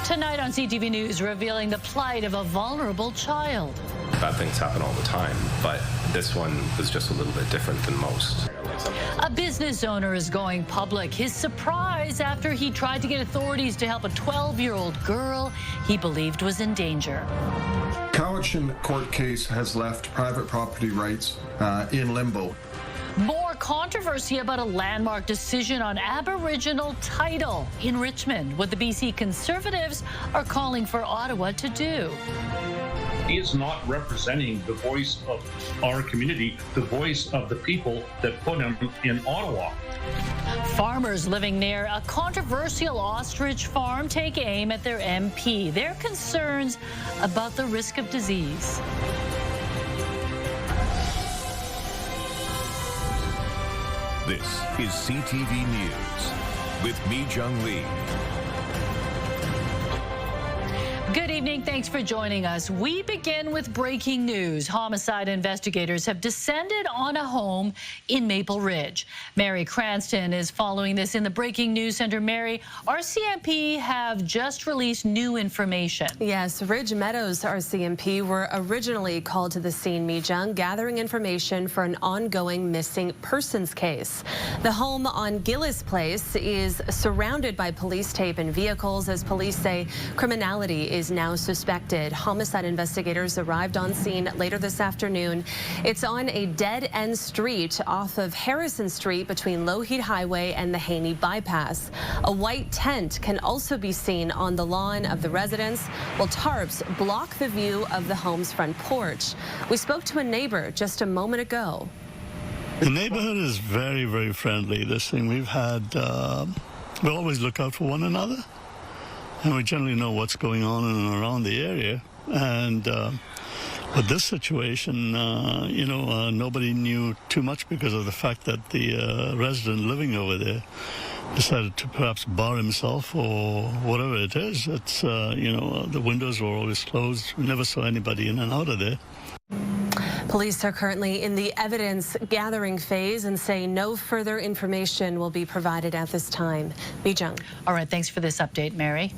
Tonight on CTV News, revealing the plight of a vulnerable child. Bad things happen all the time, but this one was just a little bit different than most. A business owner is going public. His surprise after he tried to get authorities to help a 12-year-old girl he believed was in danger. Cowichan court case has left private property rights in limbo. More controversy about a landmark decision on Aboriginal title in Richmond, what the BC Conservatives are calling for Ottawa to do. He is not representing the voice of our community, the voice of the people that put him in Ottawa. Farmers living near a controversial ostrich farm take aim at their MP. Their concerns about the risk of disease. This is CTV News with Mi Jung Lee. Good evening. Thanks for joining us. We begin with breaking news. Homicide investigators have descended on a home in Maple Ridge. Mary Cranston is following this in the Breaking News Center. Mary, RCMP have just released new information. Yes, Ridge Meadows RCMP were originally called to the scene, Mi Jung, gathering information for an ongoing missing persons case. The home on Gillis Place is surrounded by police tape and vehicles as police say criminality is now suspected. Homicide investigators arrived on scene later this afternoon. It's on a dead-end street off of Harrison Street between Lougheed Highway and the Haney Bypass. A white tent can also be seen on the lawn of the residence, while tarps block the view of the home's front porch. We spoke to a neighbor just a moment ago. The neighborhood is very, very friendly. This thing we've had, we always look out for one another. And we generally know what's going on in and around the area. And with this situation, nobody knew too much because of the fact that the resident living over there decided to perhaps bar himself or whatever it is. It's, the windows were always closed. We never saw anybody in and out of there. Police are currently in the evidence gathering phase and say no further information will be provided at this time. Mi Jung. All right, thanks for this update, Mary.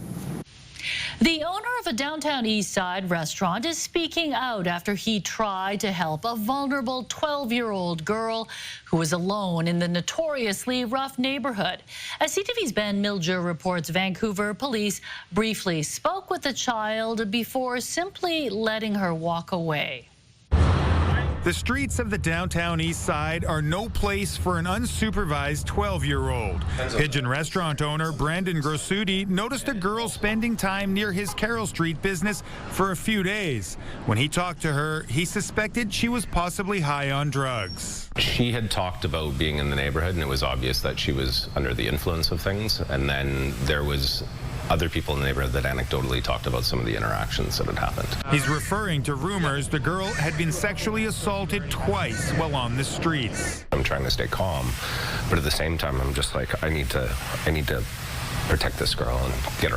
The owner of a downtown Eastside restaurant is speaking out after he tried to help a vulnerable 12-year-old girl who was alone in the notoriously rough neighborhood. As CTV's Ben Milger reports, Vancouver police briefly spoke with the child before simply letting her walk away. The streets of the downtown East Side are no place for an unsupervised 12-year-old. Pigeon restaurant owner Brandon Grossuti noticed a girl spending time near his Carroll Street business for a few days. When he talked to her, he suspected she was possibly high on drugs. She had talked about being in the neighborhood, and it was obvious that she was under the influence of things. And then there was other people in the neighborhood that anecdotally talked about some of the interactions that had happened. He's referring to rumors the girl had been sexually assaulted twice while on the streets. I'm trying to stay calm, but at the same time, I'm just like, I need to protect this girl and get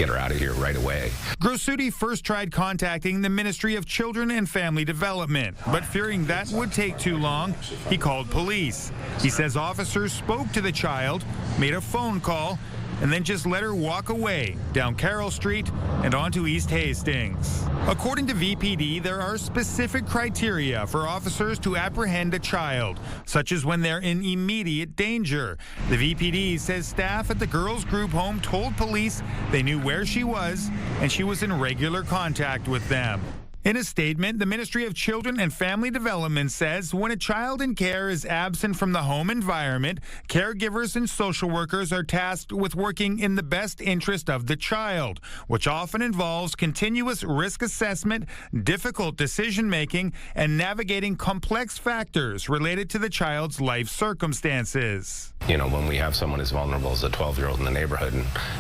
her out of here right away. Grossuti first tried contacting the Ministry of Children and Family Development, but fearing that would take too long, he called police. He says officers spoke to the child, made a phone call, and then just let her walk away down Carroll Street and onto East Hastings. According to VPD, there are specific criteria for officers to apprehend a child, such as when they're in immediate danger. The VPD says staff at the girls' group home told police they knew where she was and she was in regular contact with them. In a statement, the Ministry of Children and Family Development says when a child in care is absent from the home environment, caregivers and social workers are tasked with working in the best interest of the child, which often involves continuous risk assessment, difficult decision-making, and navigating complex factors related to the child's life circumstances. You know, when we have someone as vulnerable as a 12-year-old in the neighborhood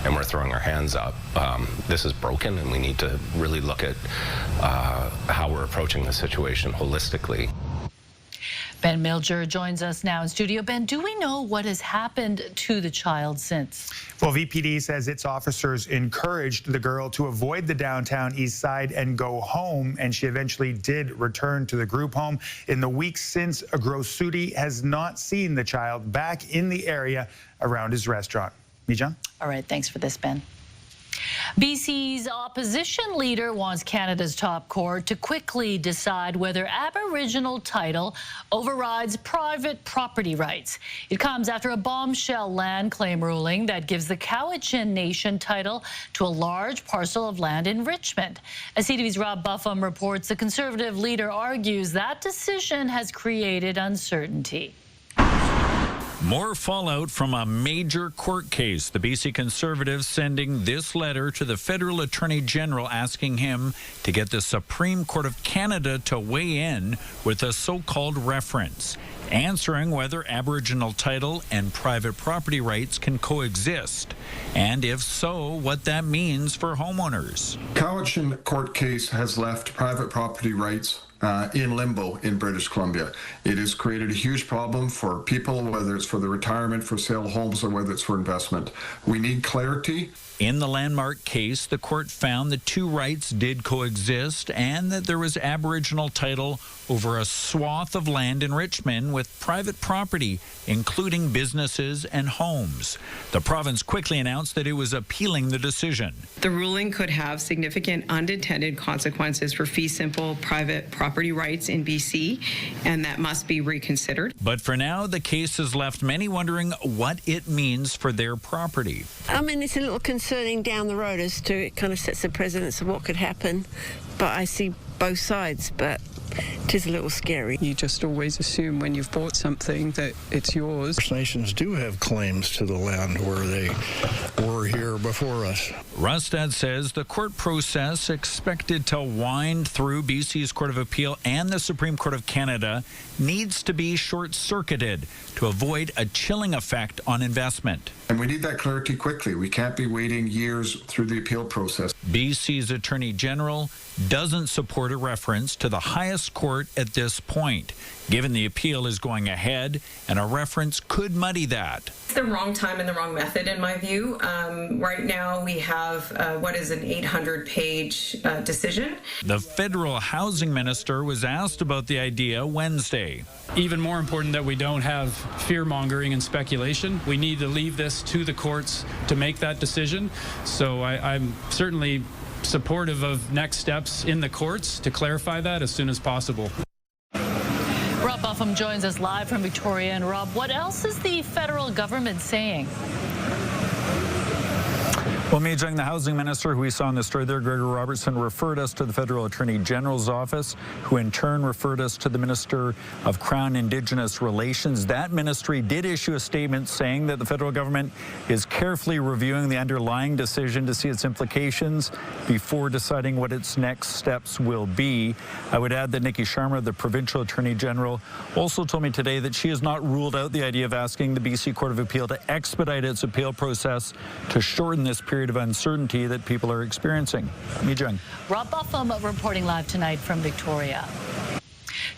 and we're throwing our hands up, this is broken, and we need to really look at how we're approaching the situation holistically. Ben Milger joins us now in studio. Ben, do we know what has happened to the child since? Well, VPD says its officers encouraged the girl to avoid the downtown East Side and go home, and she eventually did return to the group home. In the weeks since, Grossuti has not seen the child back in the area around his restaurant. Mi Jung? All right, thanks for this, Ben. BC's opposition leader wants Canada's top court to quickly decide whether Aboriginal title overrides private property rights. It comes after a bombshell land claim ruling that gives the Cowichan Nation title to a large parcel of land in Richmond. As CTV's Rob Buffum reports, the Conservative leader argues that decision has created uncertainty. More fallout from a major court case. The BC Conservatives sending this letter to the Federal Attorney General asking him to get the Supreme Court of Canada to weigh in with a so-called reference, answering whether Aboriginal title and private property rights can coexist, and if so, what that means for homeowners. Cowichan court case has left private property rights in limbo in British Columbia. It has created a huge problem for people, whether it's for the retirement, for sale homes, or whether it's for investment. We need clarity. In the landmark case, the court found that two rights did coexist and that there was Aboriginal title over a swath of land in Richmond with private property, including businesses and homes. The province quickly announced that it was appealing the decision. The ruling could have significant unintended consequences for fee simple private property rights in BC, and that must be reconsidered. But for now, the case has left many wondering what it means for their property. I mean, it's a little concerning down the road as to it kind of sets the precedence of what could happen, but I see both sides, but it is a little scary. You just always assume when you've bought something that it's yours. First Nations do have claims to the land where they were here before us. Rustad says the court process expected to wind through BC's Court of Appeal and the Supreme Court of Canada needs to be short-circuited to avoid a chilling effect on investment. And we need that clarity quickly. We can't be waiting years through the appeal process. BC's Attorney General doesn't support a reference to the highest court at this point, given the appeal is going ahead and a reference could muddy that. It's the wrong time and the wrong method, in my view. Right now we have what is an 800-page decision. The federal housing minister was asked about the idea Wednesday. Even more important that we don't have fear-mongering and speculation. We need to leave this to the courts to make that decision. So I'm certainly supportive of next steps in the courts to clarify that as soon as possible. Rob Buffum joins us live from Victoria. And Rob, what else is the federal government saying? Well, Mijung, the housing minister who we saw in the story there, Gregor Robertson, referred us to the Federal Attorney General's office, who in turn referred us to the Minister of Crown Indigenous Relations. That ministry did issue a statement saying that the federal government is carefully reviewing the underlying decision to see its implications before deciding what its next steps will be. I would add that Nikki Sharma, the Provincial Attorney General, also told me today that she has not ruled out the idea of asking the BC Court of Appeal to expedite its appeal process to shorten this period of uncertainty that people are experiencing. Mijung. Rob Buffum reporting live tonight from Victoria.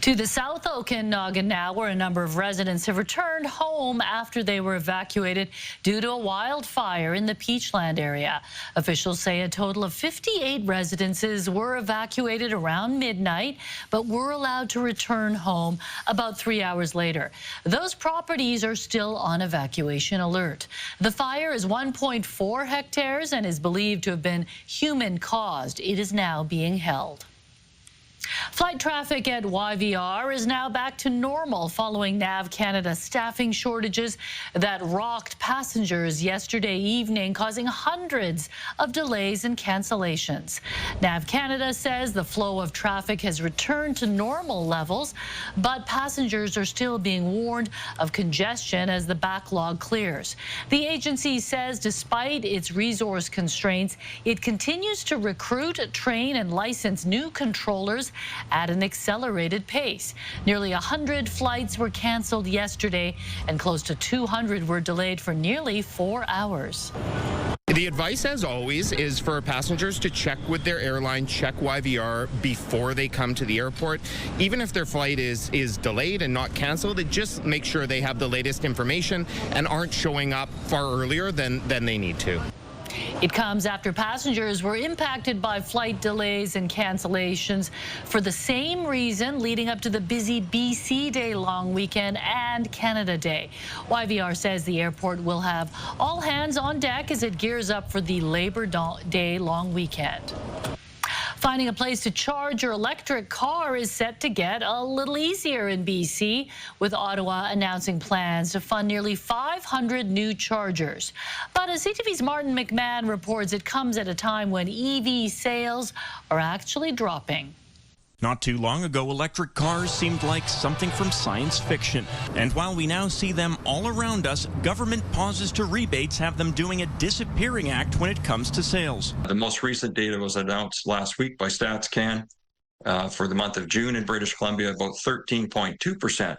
To the South Okanagan now, where a number of residents have returned home after they were evacuated due to a wildfire in the Peachland area. Officials say a total of 58 residences were evacuated around midnight, but were allowed to return home about 3 hours later. Those properties are still on evacuation alert. The fire is 1.4 hectares and is believed to have been human-caused. It is now being held. Flight traffic at YVR is now back to normal following NAV Canada staffing shortages that rocked passengers yesterday evening, causing hundreds of delays and cancellations. NAV Canada says the flow of traffic has returned to normal levels, but passengers are still being warned of congestion as the backlog clears. The agency says despite its resource constraints, it continues to recruit, train, and license new controllers at an accelerated pace. Nearly 100 flights were canceled yesterday, and close to 200 were delayed for nearly 4 hours. The advice, as always, is for passengers to check with their airline, check YVR before they come to the airport. Even if their flight is delayed and not canceled, just make sure they have the latest information and aren't showing up far earlier than they need to. It comes after passengers were impacted by flight delays and cancellations for the same reason leading up to the busy BC Day long weekend and Canada Day. YVR says the airport will have all hands on deck as it gears up for the Labor Day long weekend. Finding a place to charge your electric car is set to get a little easier in BC, with Ottawa announcing plans to fund nearly 500 new chargers. But as CTV's Martin McMahon reports, it comes at a time when EV sales are actually dropping. Not too long ago, electric cars seemed like something from science fiction. And while we now see them all around us, government pauses to rebates have them doing a disappearing act when it comes to sales. The most recent data was announced last week by StatsCan. For the month of June in British Columbia, about 13.2%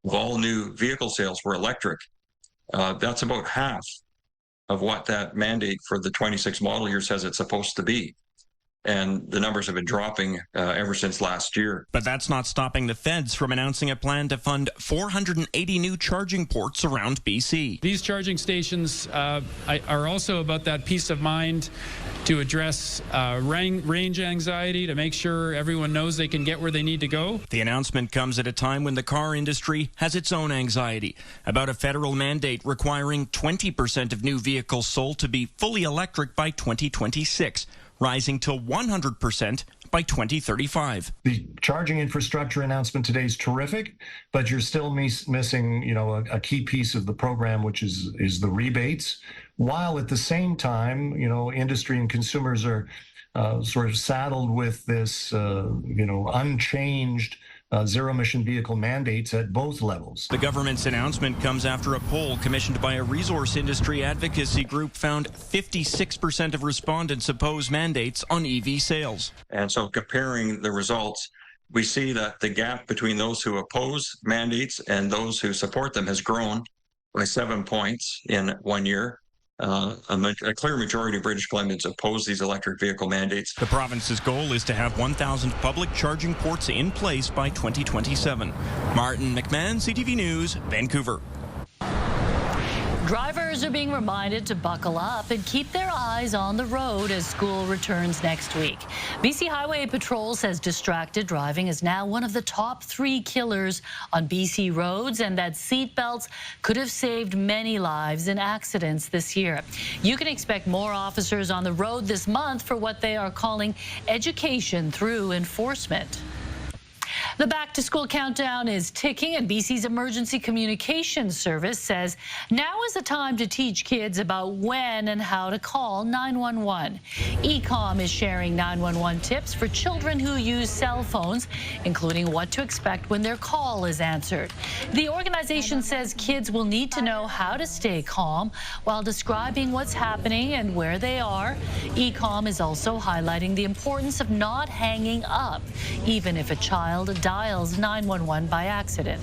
of all new vehicle sales were electric. That's about half of what that mandate for the 26 model year says it's supposed to be. And the numbers have been dropping ever since last year. But that's not stopping the feds from announcing a plan to fund 480 new charging ports around BC. These charging stations are also about that peace of mind to address range anxiety, to make sure everyone knows they can get where they need to go. The announcement comes at a time when the car industry has its own anxiety about a federal mandate requiring 20% of new vehicles sold to be fully electric by 2026. Rising to 100% by 2035. The charging infrastructure announcement today is terrific, but you're still missing, a key piece of the program, which is the rebates. While at the same time, industry and consumers are sort of saddled with this, unchanged zero-emission vehicle mandates at both levels. The government's announcement comes after a poll commissioned by a resource industry advocacy group found 56% of respondents oppose mandates on EV sales. And so comparing the results, we see that the gap between those who oppose mandates and those who support them has grown by 7 points in 1 year. A clear majority of British Columbians oppose these electric vehicle mandates. The province's goal is to have 1,000 public charging ports in place by 2027. Martin McMahon, CTV News, Vancouver. Drivers are being reminded to buckle up and keep their eyes on the road as school returns next week. BC Highway Patrol says distracted driving is now one of the top 3 killers on BC roads, and that seatbelts could have saved many lives in accidents this year. You can expect more officers on the road this month for what they are calling education through enforcement. The back-to-school countdown is ticking, and BC's Emergency Communications Service says now is the time to teach kids about when and how to call 911. ECOM is sharing 911 tips for children who use cell phones, including what to expect when their call is answered. The organization says kids will need to know how to stay calm while describing what's happening and where they are. ECOM is also highlighting the importance of not hanging up, even if a child dials 911 by accident.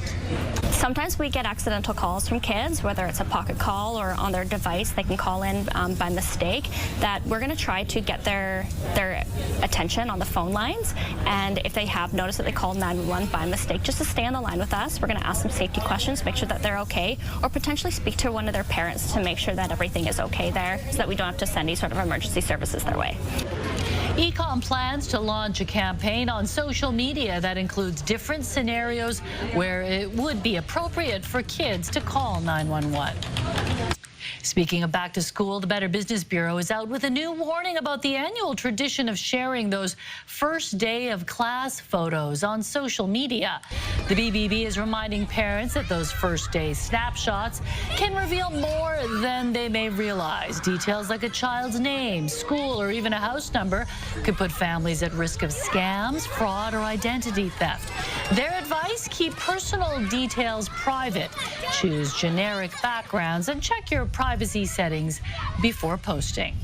Sometimes we get accidental calls from kids, whether it's a pocket call or on their device, they can call in by mistake, that we're going to try to get their attention on the phone lines. And if they have noticed that they called 911 by mistake, just to stay on the line with us. We're going to ask them safety questions, make sure that they're okay, or potentially speak to one of their parents to make sure that everything is okay there, so that we don't have to send any sort of emergency services their way. ECOM plans to launch a campaign on social media that includes different scenarios where it would be appropriate for kids to call 911. Speaking of back to school, the Better Business Bureau is out with a new warning about the annual tradition of sharing those first day of class photos on social media. The BBB is reminding parents that those first day snapshots can reveal more than they may realize. Details like a child's name, school, or even a house number could put families at risk of scams, fraud, or identity theft. Their advice: keep personal details private, choose generic backgrounds, and check your privacy settings before posting.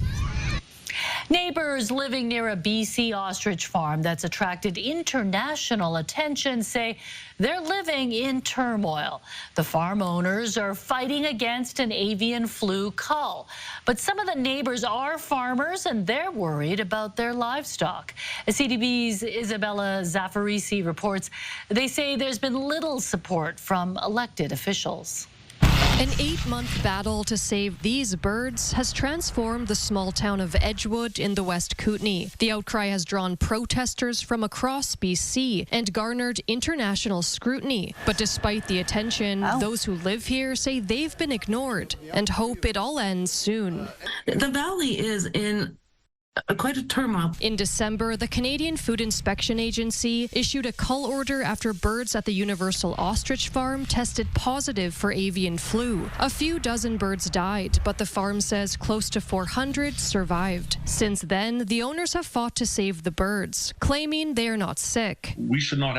Neighbors living near a BC ostrich farm that's attracted international attention say they're living in turmoil. The farm owners are fighting against an avian flu cull, but some of the neighbors are farmers and they're worried about their livestock. CTV's Isabella Zaffarisi reports they say there's been little support from elected officials. An 8-month battle to save these birds has transformed the small town of Edgewood in the West Kootenay. The outcry has drawn protesters from across BC and garnered international scrutiny. But despite the attention, those who live here say they've been ignored and hope it all ends soon. The valley is in quite a turmoil. In December, the Canadian Food Inspection Agency issued a cull order after birds at the Universal Ostrich farm tested positive for avian flu. A few dozen birds died, but the farm says close to 400 survived. Since then, the owners have fought to save the birds, claiming they are not sick. We should not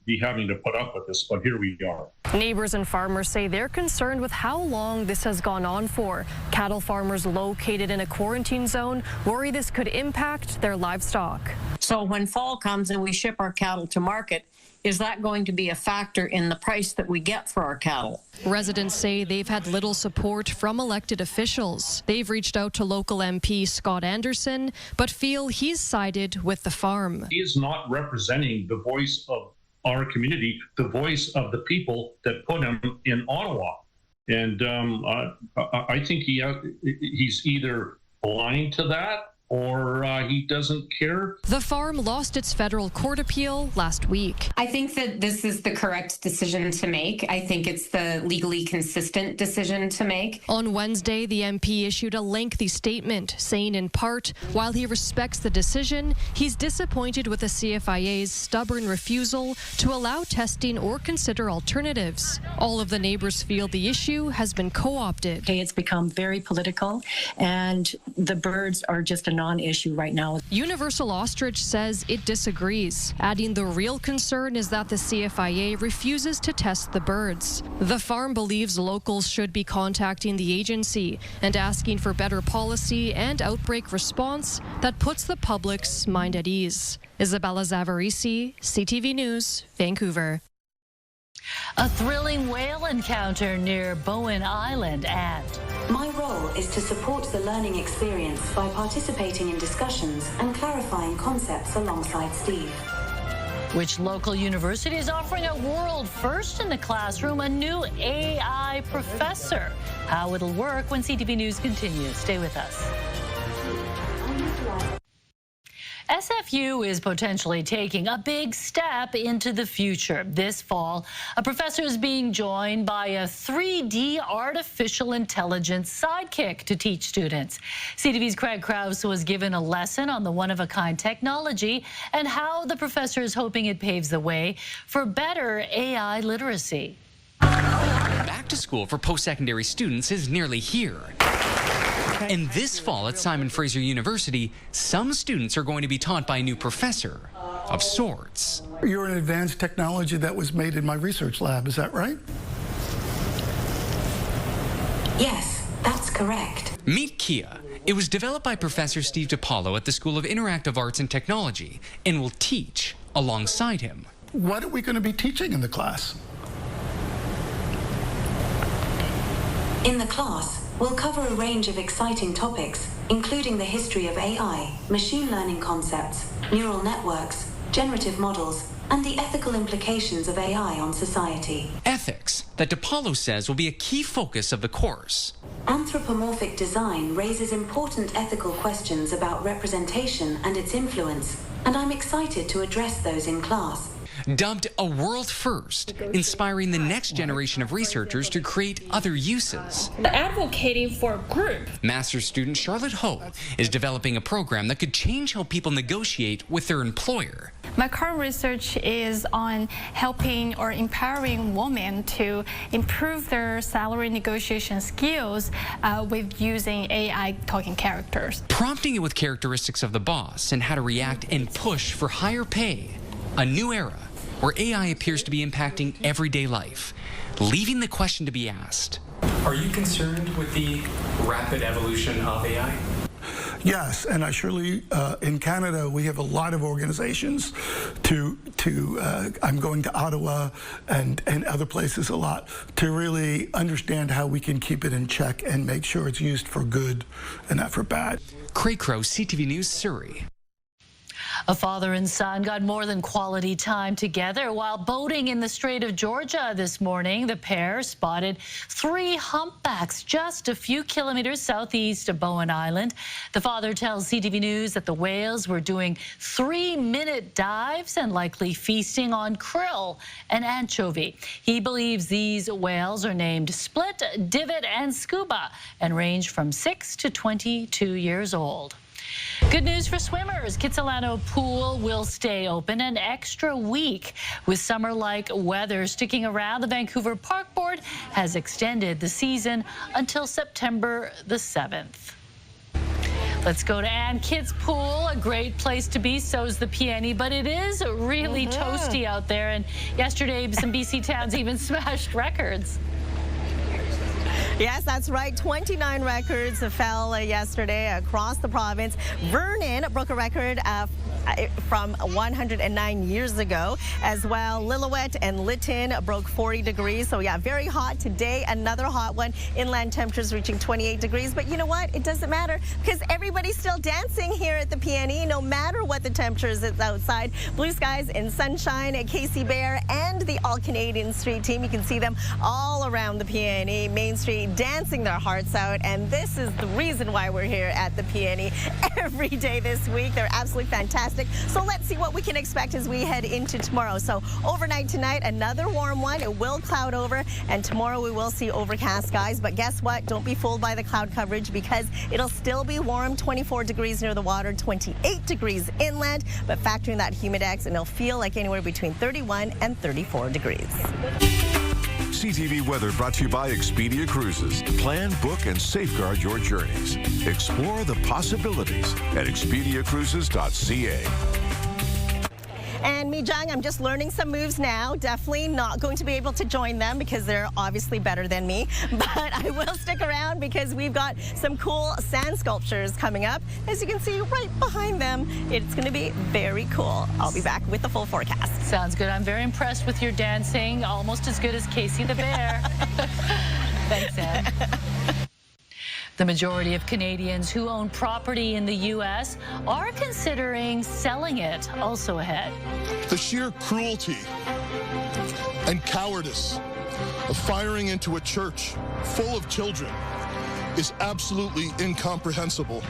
be having to put up with this, but here we are. Neighbors and farmers say they're concerned with how long this has gone on for. Cattle farmers located in a quarantine zone worry this could impact their livestock. So when fall comes and we ship our cattle to market, is that going to be a factor in the price that we get for our cattle? Residents say they've had little support from elected officials. They've reached out to local MP Scott Anderson, but feel he's sided with the farm. He is not representing the voice of our community, the voice of the people that put him in Ottawa. And I think he's either blind to that or he doesn't care. The farm lost its federal court appeal last week. I think that this is the correct decision to make. I think it's the legally consistent decision to make. On Wednesday, the MP issued a lengthy statement saying in part, while he respects the decision, he's disappointed with the CFIA's stubborn refusal to allow testing or consider alternatives. All of the neighbors feel the issue has been co-opted. Okay, it's become very political, and the birds are just a non-issue right now. Universal Ostrich says it disagrees, adding the real concern is that the CFIA refuses to test the birds. The farm believes locals should be contacting the agency and asking for better policy and outbreak response that puts the public's mind at ease. Isabella Zavarisi, CTV News, Vancouver. A thrilling whale encounter near Bowen Island and... My role is to support the learning experience by participating in discussions and clarifying concepts alongside Steve. Which local university is offering a world first in the classroom, a new AI professor? How it'll work when CTV News continues. Stay with us. SFU is potentially taking a big step into the future. This fall, a professor is being joined by a 3D artificial intelligence sidekick to teach students. CTV's Craig Krause was given a lesson on the one-of-a-kind technology and how the professor is hoping it paves the way for better AI literacy. Back to school for post-secondary students is nearly here. And this fall at Simon Fraser University, some students are going to be taught by a new professor of sorts. You're an advanced technology that was made in my research lab, is that right? Yes, that's correct. Meet Kia. It was developed by Professor Steve DiPaolo at the School of Interactive Arts and Technology and will teach alongside him. What are we going to be teaching in the class? In the class, we'll cover a range of exciting topics, including the history of AI, machine learning concepts, neural networks, generative models, and the ethical implications of AI on society. Ethics, that DiPaolo says will be a key focus of the course. Anthropomorphic design raises important ethical questions about representation and its influence, and I'm excited to address those in class. Dubbed a world first, inspiring the next generation of researchers to create other uses. Advocating for a group. Master's student Charlotte Ho is developing a program that could change how people negotiate with their employer. My current research is on helping or empowering women to improve their salary negotiation skills with using AI talking characters. Prompting it with characteristics of the boss and how to react and push for higher pay. A new era where AI appears to be impacting everyday life, leaving the question to be asked. Are you concerned with the rapid evolution of AI? Yes, and I surely, in Canada, we have a lot of organizations I'm going to Ottawa and other places a lot to really understand how we can keep it in check and make sure it's used for good and not for bad. Craig Crow, CTV News, Surrey. A father and son got more than quality time together while boating in the Strait of Georgia this morning. The pair spotted 3 humpbacks just a few kilometers southeast of Bowen Island. The father tells CTV News that the whales were doing 3-minute dives and likely feasting on krill and anchovy. He believes these whales are named Split, Divot, and Scuba and range from 6 to 22 years old. Good news for swimmers. Kitsilano pool will stay open an extra week. With summer-like weather sticking around, the Vancouver Park Board has extended the season until September the 7th. Let's go to Ann Kidd's pool. A great place to be, so's the peony, but it is really toasty out there. And yesterday, some BC towns even smashed records. Yes, that's right. 29 records fell yesterday across the province. Vernon broke a record from 109 years ago as well. Lillooet and Lytton broke 40 degrees. So yeah, very hot today. Another hot one. Inland temperatures reaching 28 degrees. But you know what? It doesn't matter because everybody's still dancing here at the PNE no matter what the temperatures is outside. Blue skies and sunshine at Casey Bear and the All-Canadian Street team. You can see them all around the PNE Main Street dancing their hearts out. And this is the reason why we're here at the PNE every day this week. They're absolutely fantastic. So let's see what we can expect as we head into tomorrow. So overnight tonight, another warm one. It will cloud over, and tomorrow we will see overcast skies. But guess what? Don't be fooled by the cloud coverage because it'll still be warm. 24 degrees near the water, 28 degrees inland. But factoring that humidex, and it'll feel like anywhere between 31 and 34 degrees. CTV weather brought to you by Expedia Cruises. Plan, book, and safeguard your journeys. Explore the possibilities at expediacruises.ca. And Mijang, I'm just learning some moves now. Definitely not going to be able to join them because they're obviously better than me. But I will stick around because we've got some cool sand sculptures coming up. As you can see right behind them, it's going to be very cool. I'll be back with the full forecast. Sounds good. I'm very impressed with your dancing. Almost as good as Casey the Bear. Thanks, Ann. The majority of Canadians who own property in the U.S. are considering selling it. Also ahead. The sheer cruelty and cowardice of firing into a church full of children is absolutely incomprehensible.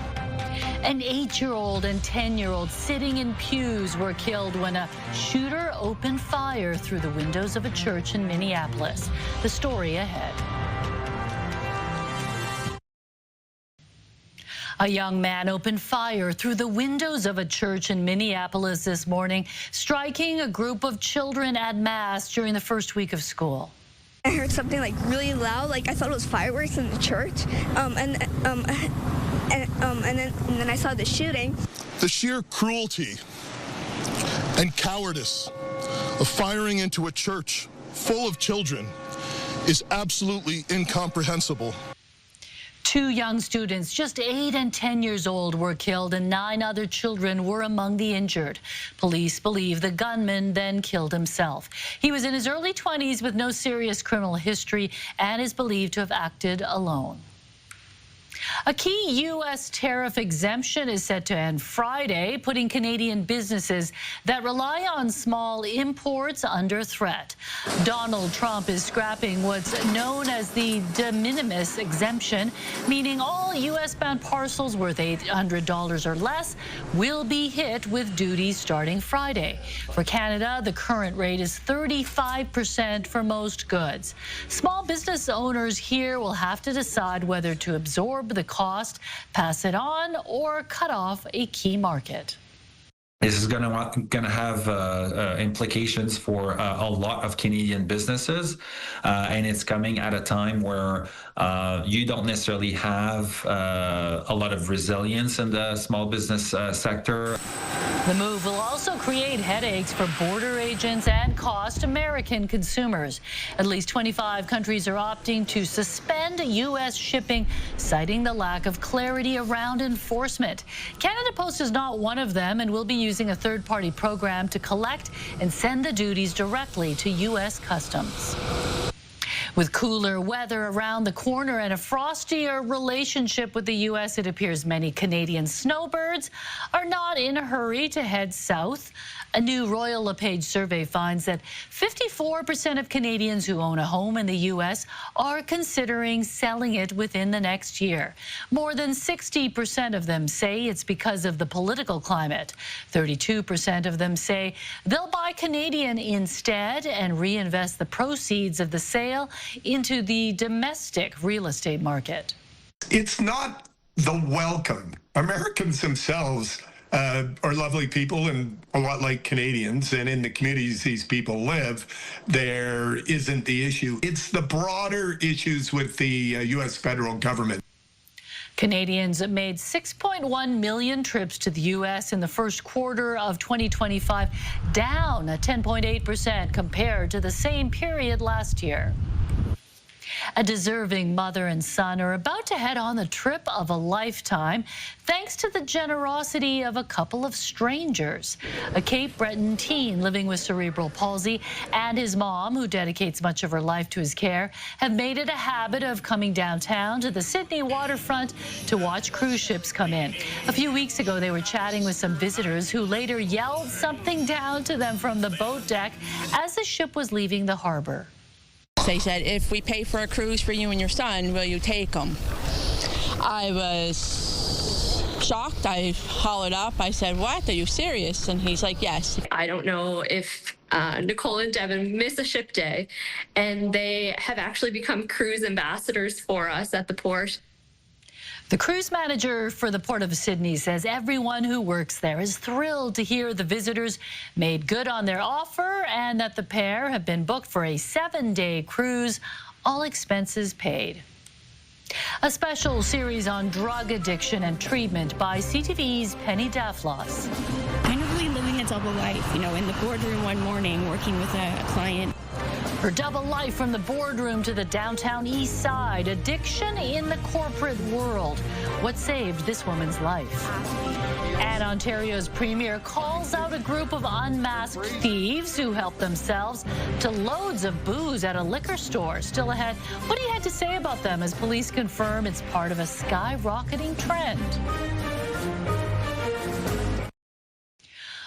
An 8-year-old and 10-year-old sitting in pews were killed when a shooter opened fire through the windows of a church in Minneapolis. The story ahead. A young man opened fire through the windows of a church in Minneapolis this morning, striking a group of children at Mass during the first week of school. I heard something like really loud, like I thought it was fireworks in the church, and then I saw the shooting. The sheer cruelty and cowardice of firing into a church full of children is absolutely incomprehensible. 2 young students, just 8 and 10 years old, were killed and 9 other children were among the injured. Police believe the gunman then killed himself. He was in his early 20s with no serious criminal history and is believed to have acted alone. A key U.S. tariff exemption is set to end Friday, putting Canadian businesses that rely on small imports under threat. Donald Trump is scrapping what's known as the de minimis exemption, meaning all U.S.-bound parcels worth $800 or less will be hit with duties starting Friday. For Canada, the current rate is 35% for most goods. Small business owners here will have to decide whether to absorb the cost, pass it on, or cut off a key market. This is going to have implications for a lot of Canadian businesses, and it's coming at a time where you don't necessarily have a lot of resilience in the small business sector. The move will also create headaches for border agents and cost American consumers. At least 25 countries are opting to suspend U.S. shipping, citing the lack of clarity around enforcement. Canada Post is not one of them and will be using a third-party program to collect and send the duties directly to U.S. Customs. With cooler weather around the corner and a frostier relationship with the U.S., it appears many Canadian snowbirds are not in a hurry to head south. A new Royal LePage survey finds that 54% of Canadians who own a home in the U.S. are considering selling it within the next year. More than 60% of them say it's because of the political climate. 32% of them say they'll buy Canadian instead and reinvest the proceeds of the sale into the domestic real estate market. It's not the welcome. Americans themselves are lovely people and a lot like Canadians, and in the communities these people live, there isn't the issue. It's the broader issues with the U.S. federal government. Canadians made 6.1 million trips to the U.S. in the first quarter of 2025, down 10.8% compared to the same period last year. A deserving mother and son are about to head on the trip of a lifetime thanks to the generosity of a couple of strangers. A Cape Breton teen living with cerebral palsy and his mom, who dedicates much of her life to his care, have made it a habit of coming downtown to the Sydney waterfront to watch cruise ships come in. A few weeks ago, they were chatting with some visitors who later yelled something down to them from the boat deck as the ship was leaving the harbor. They said, if we pay for a cruise for you and your son, will you take them? I was shocked. I hollered up. I said, what? Are you serious? And he's like, yes. I don't know if Nicole and Devin miss a ship day, and they have actually become cruise ambassadors for us at the port. The cruise manager for the Port of Sydney says everyone who works there is thrilled to hear the visitors made good on their offer and that the pair have been booked for a 7-day cruise, all expenses paid. A special series on drug addiction and treatment by CTV's Penny Daflos. Kind of really living a double life, you know, in the boardroom one morning working with a client. Her double life from the boardroom to the downtown Eastside. Addiction in the corporate world. What saved this woman's life? And Ontario's premier calls out a group of unmasked thieves who helped themselves to loads of booze at a liquor store. Still ahead, what he had to say about them as police confirm it's part of a skyrocketing trend.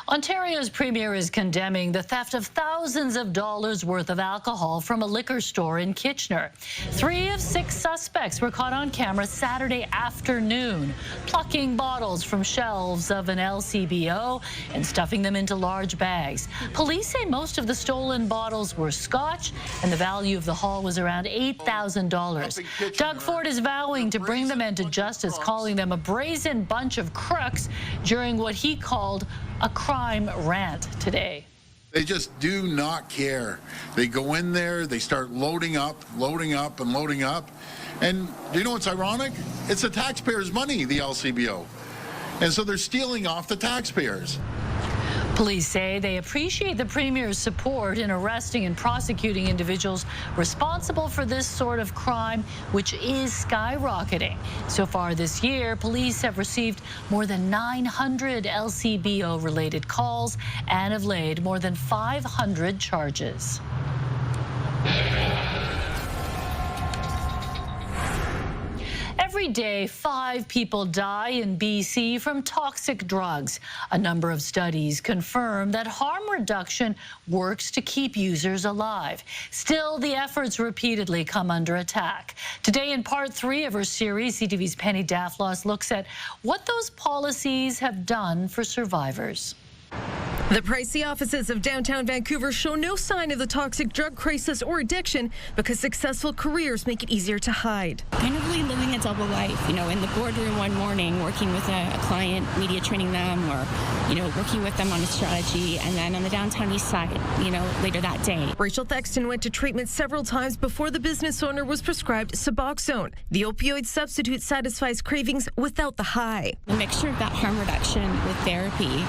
Ontario's premier is condemning the theft of thousands of dollars worth of alcohol from a liquor store in Kitchener. 3 of 6 suspects were caught on camera Saturday afternoon, plucking bottles from shelves of an LCBO and stuffing them into large bags. Police say most of the stolen bottles were Scotch, and the value of the haul was around $8,000. Doug Ford is vowing to bring the men to justice, calling them a brazen bunch of crooks during what he called a crime rant today. They just do not care. They go in there, they start loading up, and loading up. And do you know what's ironic? It's the taxpayers' money, the LCBO. And so they're stealing off the taxpayers. Police say they appreciate the premier's support in arresting and prosecuting individuals responsible for this sort of crime, which is skyrocketing. So far this year, police have received more than 900 LCBO-related calls and have laid more than 500 charges. Every day, 5 people die in BC from toxic drugs. A number of studies confirm that harm reduction works to keep users alive. Still, the efforts repeatedly come under attack. Today, in part 3 of her series, CTV's Penny Daflos looks at what those policies have done for survivors. The pricey offices of downtown Vancouver show no sign of the toxic drug crisis or addiction because successful careers make it easier to hide. Kind of really living a double life, you know, in the boardroom one morning working with a client, media training them, or, you know, working with them on a strategy, and then on the downtown east side, you know, later that day. Rachel Thexton went to treatment several times before the business owner was prescribed Suboxone. The opioid substitute satisfies cravings without the high. A mixture of that harm reduction with therapy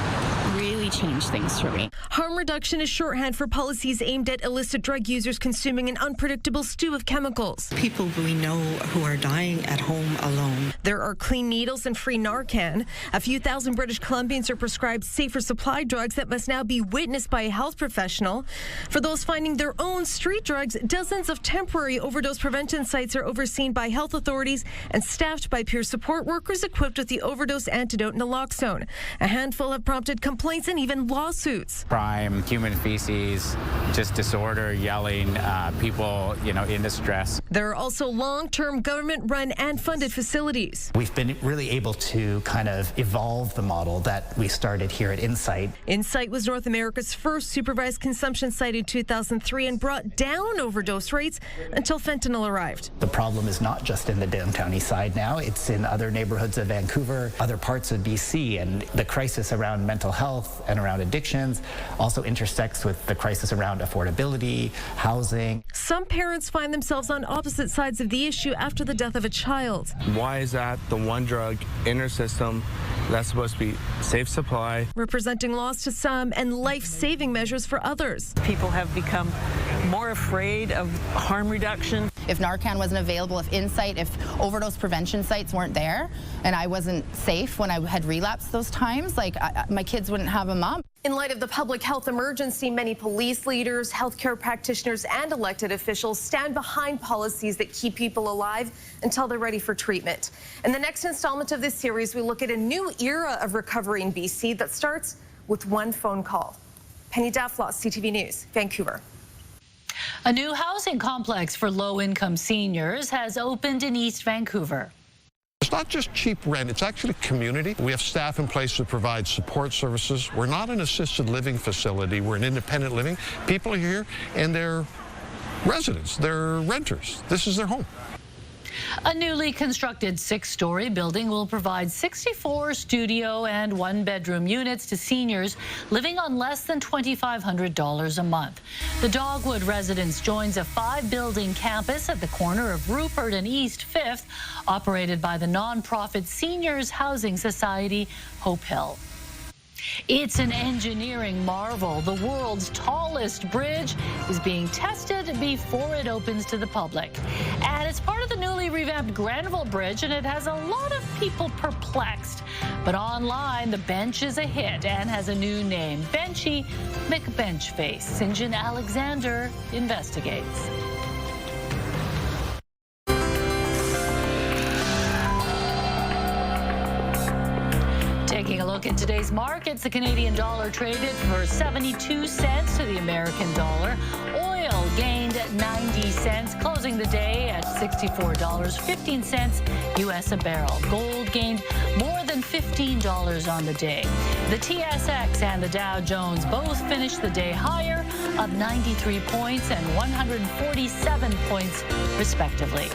really changed things for me. Harm reduction is shorthand for policies aimed at illicit drug users consuming an unpredictable stew of chemicals. People we know who are dying at home alone. There are clean needles and free Narcan. A few thousand British Columbians are prescribed safer supply drugs that must now be witnessed by a health professional. For those finding their own street drugs, dozens of temporary overdose prevention sites are overseen by health authorities and staffed by peer support workers equipped with the overdose antidote naloxone. A handful have prompted complaints and even lawsuits. Crime, human feces, just disorder, yelling, people, in distress. There are also long-term government-run and funded facilities. We've been really able to kind of evolve the model that we started here at Insight. Insight was North America's first supervised consumption site in 2003 and brought down overdose rates until fentanyl arrived. The problem is not just in the downtown east side now, it's in other neighborhoods of Vancouver, other parts of BC, and the crisis around mental health and around addictions also intersects with the crisis around affordability, housing. Some parents find themselves on opposite sides of the issue after the death of a child. Why is that the one drug in our system that's supposed to be safe supply? Representing loss to some and life-saving measures for others. People have become more afraid of harm reduction. If Narcan wasn't available, if Insight, if overdose prevention sites weren't there, and I wasn't safe when I had relapsed those times, my kids wouldn't have a mom. In light of the public health emergency, many police leaders, healthcare practitioners, and elected officials stand behind policies that keep people alive until they're ready for treatment. In the next installment of this series, we look at a new era of recovery in BC that starts with one phone call. Penny Daflos, CTV News, Vancouver. A new housing complex for low-income seniors has opened in East Vancouver. It's not just cheap rent, it's actually community. We have staff in place to provide support services. We're not an assisted living facility, we're an independent living. People are here and they're residents, they're renters. This is their home. A newly constructed 6-story building will provide 64 studio and 1-bedroom units to seniors living on less than $2,500 a month. The Dogwood residence joins a 5-building campus at the corner of Rupert and East 5th, operated by the nonprofit Seniors Housing Society, Hope Hill. It's an engineering marvel. The world's tallest bridge is being tested before it opens to the public. And it's part of the newly revamped Granville Bridge, and it has a lot of people perplexed. But online, the bench is a hit and has a new name, Benchy McBenchface. St. John Alexander investigates. Taking a look at today's markets, the Canadian dollar traded for 72 cents to the American dollar. Oil gained 90 cents, closing the day at $64.15 U.S. a barrel. Gold gained more than $15 on the day. The TSX and the Dow Jones both finished the day higher, up 93 points and 147 points, respectively.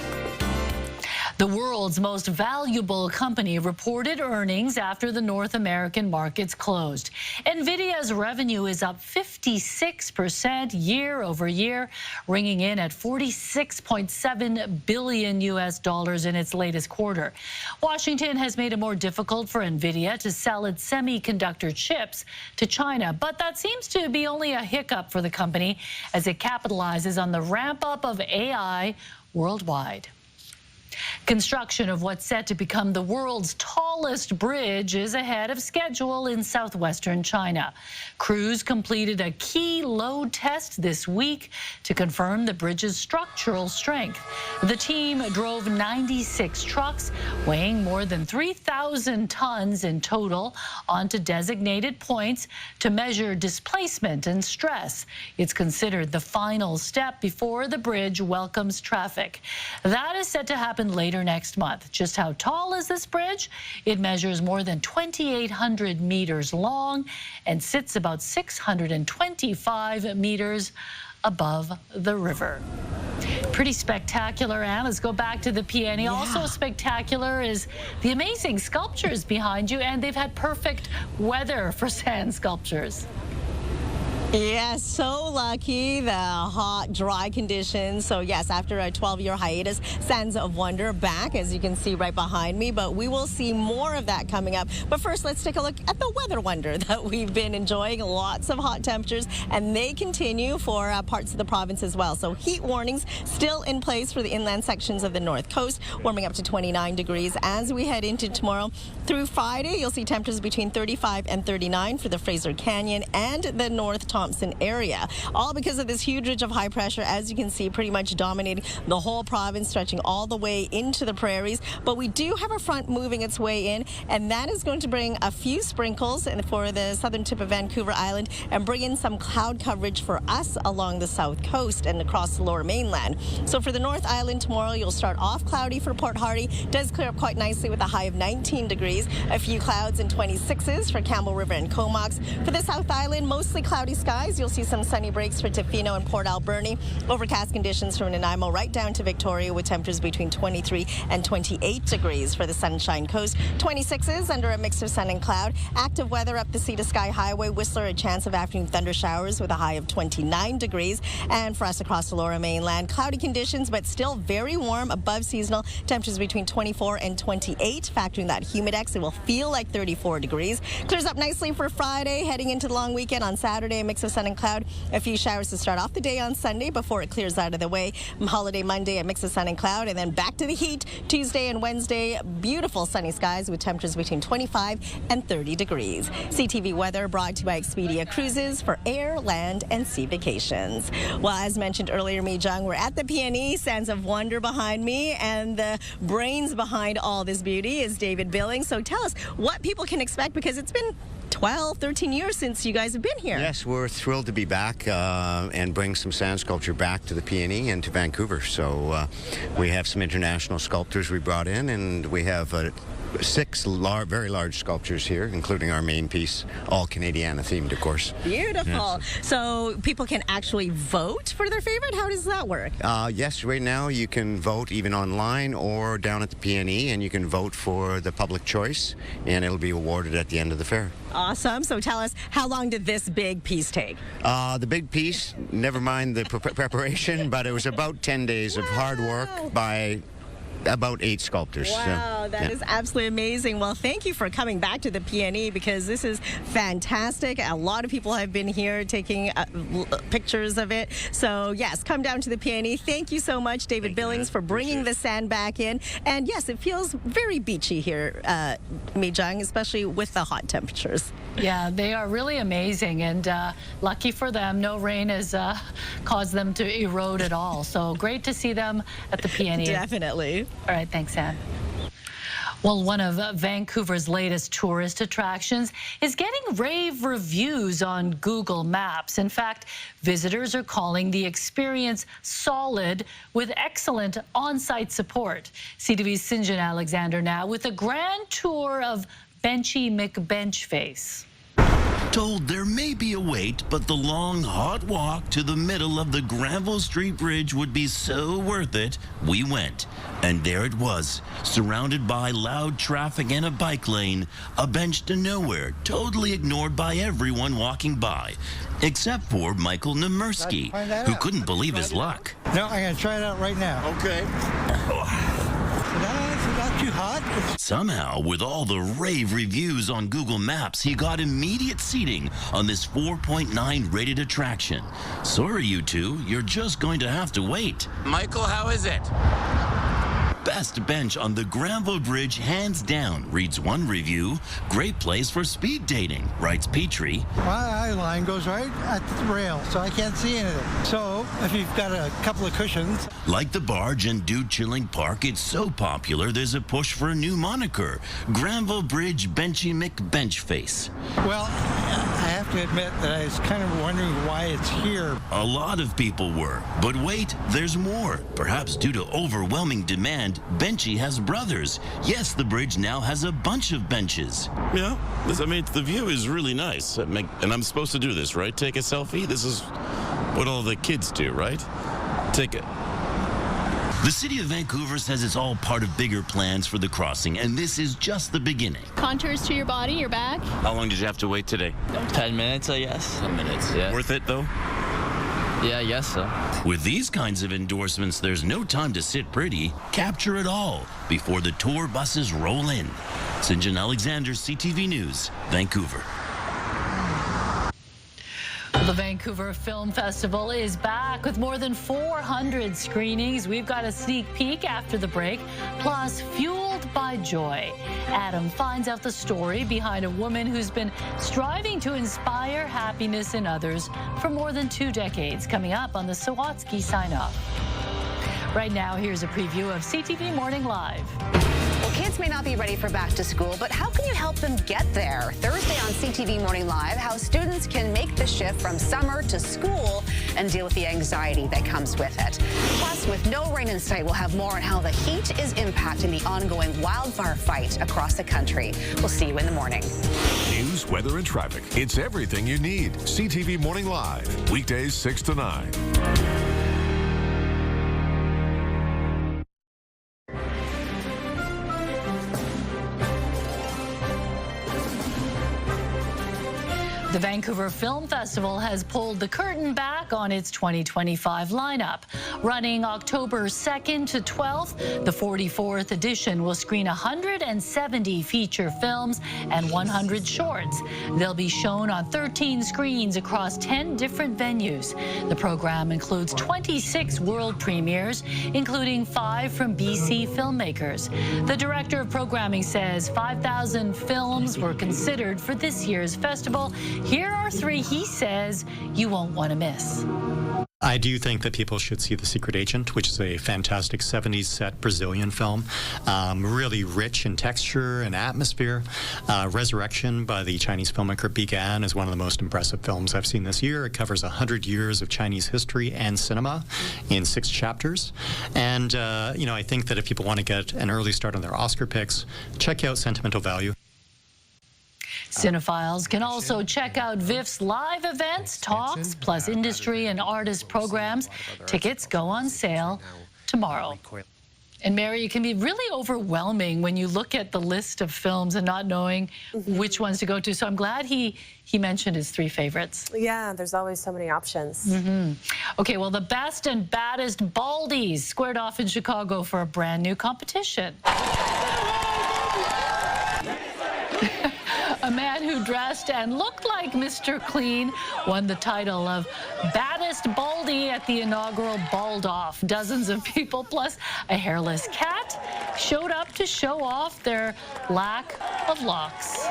The world's most valuable company reported earnings after the North American markets closed. Nvidia's revenue is up 56% year over year, ringing in at $46.7 billion in its latest quarter. Washington has made it more difficult for Nvidia to sell its semiconductor chips to China, but that seems to be only a hiccup for the company as it capitalizes on the ramp up of AI worldwide. Construction of what's set to become the world's tallest bridge is ahead of schedule in southwestern China. Crews completed a key load test this week to confirm the bridge's structural strength. The team drove 96 trucks weighing more than 3,000 tons in total onto designated points to measure displacement and stress. It's considered the final step before the bridge welcomes traffic. That is set to happen later next month. Just how tall is this bridge? It measures more than 2,800 meters long and sits about 625 meters above the river. Pretty spectacular, Anne. Let's go back to the peony. Yeah. Also spectacular is the amazing sculptures behind you, and they've had perfect weather for sand sculptures. Yes, so lucky, the hot, dry conditions. So yes, after a 12-year hiatus, Sands of Wonder back, as you can see right behind me. But we will see more of that coming up. But first, let's take a look at the weather wonder that we've been enjoying. Lots of hot temperatures, and they continue for parts of the province as well. So heat warnings still in place for the inland sections of the north coast, warming up to 29 degrees as we head into tomorrow. Through Friday, you'll see temperatures between 35 and 39 for the Fraser Canyon and the North Thompson area, all because of this huge ridge of high pressure, as you can see, pretty much dominating the whole province, stretching all the way into the prairies. But we do have a front moving its way in, and that is going to bring a few sprinkles for the southern tip of Vancouver Island and bring in some cloud coverage for us along the south coast and across the lower mainland. So for the North Island tomorrow, you'll start off cloudy for Port Hardy. Does clear up quite nicely with a high of 19 degrees. A few clouds and 26s for Campbell River and Comox. For the South Island, mostly cloudy skies. You'll see some sunny breaks for Tofino and Port Alberni. Overcast conditions from Nanaimo right down to Victoria with temperatures between 23 and 28 degrees for the Sunshine Coast. 26s under a mix of sun and cloud. Active weather up the Sea to Sky Highway. Whistler, a chance of afternoon thunder showers with a high of 29 degrees. And for us across the lower mainland, cloudy conditions, but still very warm, above seasonal. Temperatures between 24 and 28. Factoring that humidex, it will feel like 34 degrees. Clears up nicely for Friday, heading into the long weekend on Saturday, a mix of sun and cloud. A few showers to start off the day on Sunday before it clears out of the way. Holiday Monday, a mix of sun and cloud, and then back to the heat. Tuesday and Wednesday, beautiful sunny skies with temperatures between 25 and 30 degrees. CTV weather brought to you by Expedia Cruises for air, land, and sea vacations. Well, as mentioned earlier, Mi Jung, we're at the PNE, Sands of Wonder behind me, and the brains behind all this beauty is David Billings. So tell us what people can expect, because it's been 12, 13 years since you guys have been here. Yes, we're thrilled to be back and bring some sand sculpture back to the PNE and to Vancouver. So we have some international sculptors we brought in, and we have 6 very large sculptures here, including our main piece, all Canadiana themed, of course. Beautiful. Yes. So people can actually vote for their favorite? How does that work? Yes, right now you can vote even online or down at the PNE, and you can vote for the public choice, and it'll be awarded at the end of the fair. Awesome. So tell us, how long did this big piece take? The big piece, never mind the preparation, but it was about 10 days of hard work by about 8 sculptors. Wow, that is absolutely amazing. Well, thank you for coming back to the PNE, because this is fantastic. A lot of people have been here taking pictures of it. So yes, come down to the PNE. Thank you so much, David Billings, for bringing the sand back in. And yes, it feels very beachy here, Mi Jung, especially with the hot temperatures. Yeah, they are really amazing, and lucky for them, no rain has caused them to erode at all. So great to see them at the PNE. Definitely. All right, thanks, Anne. Well, one of Vancouver's latest tourist attractions is getting rave reviews on Google Maps. In fact, visitors are calling the experience solid with excellent on-site support. CTV's Sinjan Alexander now with a grand tour of Benchy McBenchface. Told there may be a wait, but the long, hot walk to the middle of the Granville Street Bridge would be so worth it, we went. And there it was, surrounded by loud traffic and a bike lane, a bench to nowhere, totally ignored by everyone walking by, except for Michael Nemersky, who couldn't believe his luck. No, I'm going to try it out right now. Okay. Not too hot. Somehow, with all the rave reviews on Google Maps, he got immediate seating on this 4.9 rated attraction. Sorry, you two, you're just going to have to wait. Michael, how is it? Best bench on the Granville Bridge, hands down, reads one review. Great place for speed dating, writes Petrie. My eye line goes right at the rail, so I can't see anything. So if you've got a couple of cushions. Like the barge and Dude Chilling Park, it's so popular there's a push for a new moniker. Granville Bridge Benchy McBenchface. Well, I have to admit that I was kind of wondering why it's here. A lot of people were, but wait, there's more. Perhaps due to overwhelming demand, Benchy has brothers. Yes, the bridge now has a bunch of benches. Yeah, I mean, the view is really nice. And I'm supposed to do this, right? Take a selfie? This is what all the kids do, right? Take it. The city of Vancouver says it's all part of bigger plans for the crossing, and this is just the beginning. Contours to your body, your back. How long did you have to wait today? 10 minutes, I guess. 10 minutes. Yeah. Worth it, though? Yeah, I guess so. With these kinds of endorsements, there's no time to sit pretty. Capture it all before the tour buses roll in. St. John Alexander, CTV News, Vancouver. The Vancouver Film Festival is back with more than 400 screenings. We've got a sneak peek after the break, plus fueled by joy. Adam finds out the story behind a woman who's been striving to inspire happiness in others for more than 2 decades, coming up on the Swatky sign-off. Right now, here's a preview of CTV Morning Live. Well, kids may not be ready for back to school, but how can you help them get there? Thursday on CTV Morning Live, how students can make the shift from summer to school and deal with the anxiety that comes with it. Plus, with no rain in sight, we'll have more on how the heat is impacting the ongoing wildfire fight across the country. We'll see you in the morning. News, weather, and traffic. It's everything you need. CTV Morning Live, weekdays 6 to 9. The Vancouver Film Festival has pulled the curtain back on its 2025 lineup. Running October 2nd to 12th, the 44th edition will screen 170 feature films and 100 shorts. They'll be shown on 13 screens across 10 different venues. The program includes 26 world premieres, including 5 from BC filmmakers. The director of programming says 5,000 films were considered for this year's festival. Here are 3 he says you won't want to miss. I do think that people should see The Secret Agent, which is a fantastic 70s set Brazilian film, really rich in texture and atmosphere. Resurrection by the Chinese filmmaker Began is one of the most impressive films I've seen this year. It covers 100 years of Chinese history and cinema in 6 chapters. And, I think that if people want to get an early start on their Oscar picks, check out Sentimental Value. Cinephiles can also check out VIF's live events, talks, plus industry and artist programs. Tickets go on sale tomorrow. And Mary, it can be really overwhelming when you look at the list of films and not knowing which ones to go to. So I'm glad he mentioned his 3 favorites. Yeah, there's always so many options. Okay, well, the best and baddest baldies squared off in Chicago for a brand new competition. A man who dressed and looked like Mr. Clean won the title of Baddest Baldy at the inaugural Bald Off. Dozens of people, plus a hairless cat, showed up to show off their lack of locks.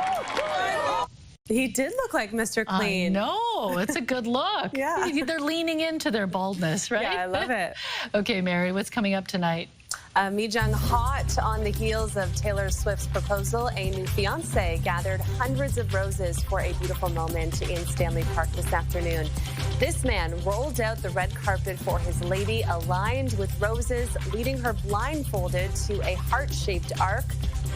He did look like Mr. Clean. No, it's a good look. Yeah. They're leaning into their baldness, right? Yeah, I love it. Okay, Mary, what's coming up tonight? Mi Jung hot on the heels of Taylor Swift's proposal. A new fiancé gathered hundreds of roses for a beautiful moment in Stanley Park this afternoon. This man rolled out the red carpet for his lady, aligned with roses, leading her blindfolded to a heart-shaped arc,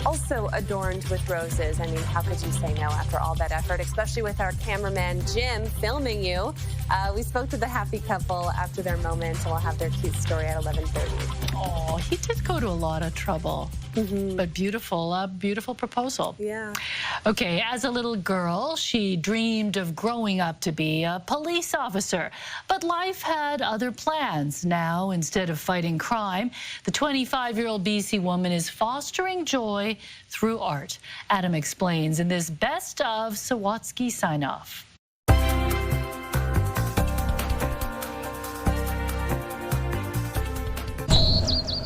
also adorned with roses. I mean, how could you say no after all that effort, especially with our cameraman Jim filming you? We spoke to the happy couple after their moment, and we'll have their cute story at 11:30. Oh, he did go to a lot of trouble, but beautiful proposal. Yeah. Okay, as a little girl, she dreamed of growing up to be a police officer, but life had other plans. Now, instead of fighting crime, the 25-year-old BC woman is fostering joy through art. Adam explains in this Best of Swatky sign-off.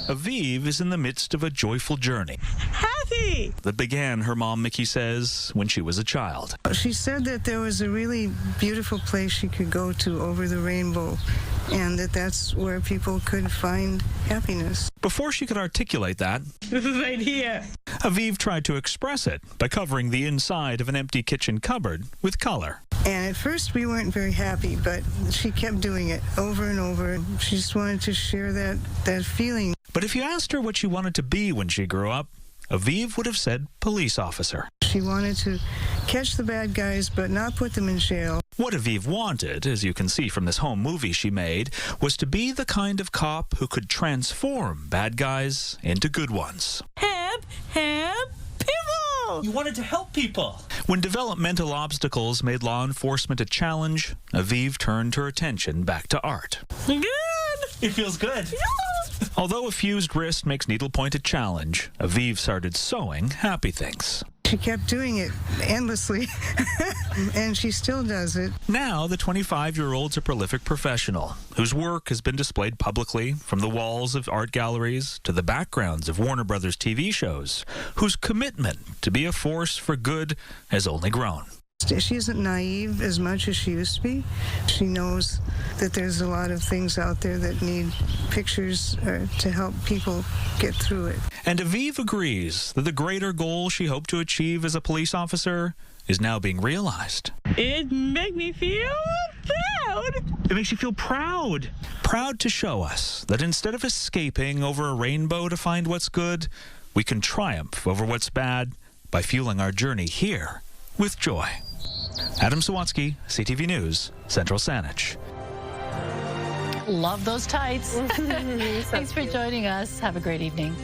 Aviv is in the midst of a joyful journey. Happy! That began, her mom, Mickey says, when she was a child. She said that there was a really beautiful place she could go to over the rainbow, and that's where people could find happiness. Before she could articulate that, This is right here. Aviv tried to express it by covering the inside of an empty kitchen cupboard with color. And at first we weren't very happy, but she kept doing it over and over. She just wanted to share that feeling. But if you asked her what she wanted to be when she grew up, Aviv would have said police officer. She wanted to catch the bad guys, but not put them in jail. What Aviv wanted, as you can see from this home movie she made, was to be the kind of cop who could transform bad guys into good ones. Help people! You wanted to help people. When developmental obstacles made law enforcement a challenge, Aviv turned her attention back to art. Good! It feels good. Yeah. Although a fused wrist makes needlepoint a challenge, Aviv started sewing happy things. She kept doing it endlessly, and she still does it. Now, the 25-year-old's a prolific professional whose work has been displayed publicly from the walls of art galleries to the backgrounds of Warner Brothers TV shows, whose commitment to be a force for good has only grown. She isn't naive as much as she used to be. She knows that there's a lot of things out there that need pictures to help people get through it. And Aviv agrees that the greater goal she hoped to achieve as a police officer is now being realized. It makes me feel proud. It makes you feel proud. Proud to show us that instead of escaping over a rainbow to find what's good, we can triumph over what's bad by fueling our journey here with joy. Adam Swatky, CTV News, Central Saanich. Love those tights. Thanks for joining us. Have a great evening.